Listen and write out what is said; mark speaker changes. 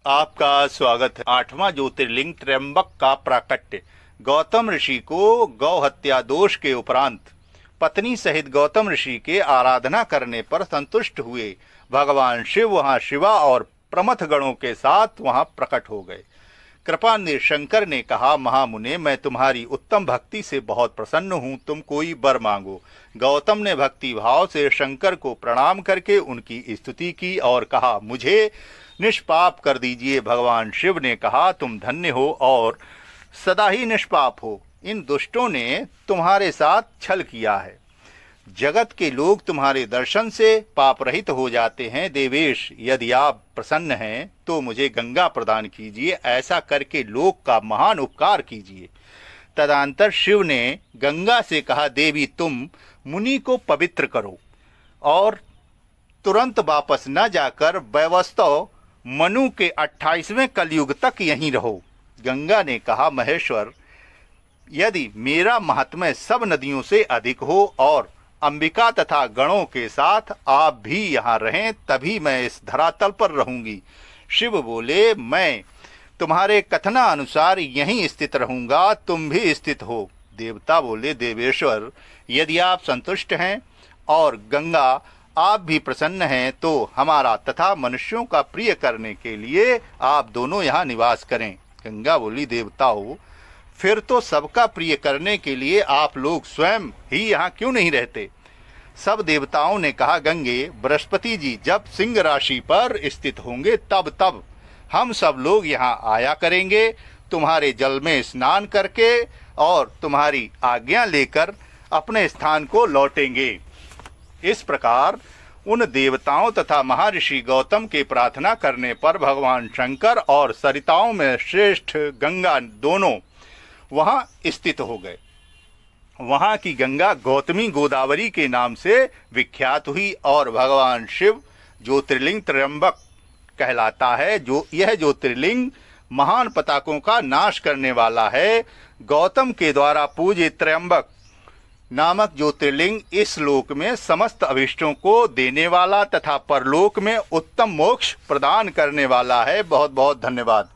Speaker 1: आपका स्वागत है। 8वां ज्योतिर्लिंग त्र्यंबक का प्राकट्य। गौतम ऋषि को गौ हत्या दोष के उपरांत पत्नी सहित गौतम ऋषि के आराधना करने पर संतुष्ट हुए भगवान शिव वहां शिवा और प्रमथ गणों के साथ वहां प्रकट हो गए। कृपानिधि शंकर ने कहा, महामुने, मैं तुम्हारी उत्तम भक्ति से बहुत प्रसन्न हूँ, तुम कोई वर मांगो। गौतम ने भक्ति भाव से शंकर को प्रणाम करके उनकी स्तुति की और कहा, मुझे निष्पाप कर दीजिए। भगवान शिव ने कहा, तुम धन्य हो और सदा ही निष्पाप हो। इन दुष्टों ने तुम्हारे साथ छल किया है। जगत के लोग तुम्हारे दर्शन से पाप रहित हो जाते हैं। देवेश, यदि आप प्रसन्न हैं तो मुझे गंगा प्रदान कीजिए, ऐसा करके लोक का महान उपकार कीजिए। तदंतर शिव ने गंगा से कहा, देवी, तुम मुनि को पवित्र करो और तुरंत वापस न जाकर वैवस्वत मनु के 28वें कलयुग तक यहीं रहो। गंगा ने कहा, महेश्वर, यदि मेरा महात्म्य सब नदियों से अधिक हो और अंबिका तथा गणों के साथ आप भी यहाँ रहें, तभी मैं इस धरातल पर रहूंगी। शिव बोले, मैं तुम्हारे कथना अनुसार यहीं स्थित रहूंगा, तुम भी स्थित हो। देवता बोले, देवेश्वर, यदि आप संतुष्ट हैं और गंगा आप भी प्रसन्न हैं तो हमारा तथा मनुष्यों का प्रिय करने के लिए आप दोनों यहाँ निवास करें। गंगा बोली, देवताओं, फिर तो सबका प्रिय करने के लिए आप लोग स्वयं ही यहाँ क्यों नहीं रहते? सब देवताओं ने कहा, गंगे, बृहस्पति जी जब सिंह राशि पर स्थित होंगे तब हम सब लोग यहाँ आया करेंगे, तुम्हारे जल में स्नान करके और तुम्हारी आज्ञा लेकर अपने स्थान को लौटेंगे। इस प्रकार उन देवताओं तथा महर्षि गौतम के प्रार्थना करने पर भगवान शंकर और सरिताओं में श्रेष्ठ गंगा दोनों वहां स्थित हो गए। वहां की गंगा गौतमी गोदावरी के नाम से विख्यात हुई और भगवान शिव ज्योतिर्लिंग त्र्यंबक कहलाता है। जो यह ज्योतिर्लिंग महान पताकों का नाश करने वाला है। गौतम के द्वारा पूजित त्र्यंबक नामक ज्योतिर्लिंग इस लोक में समस्त अभिष्टों को देने वाला तथा परलोक में उत्तम मोक्ष प्रदान करने वाला है। बहुत बहुत धन्यवाद।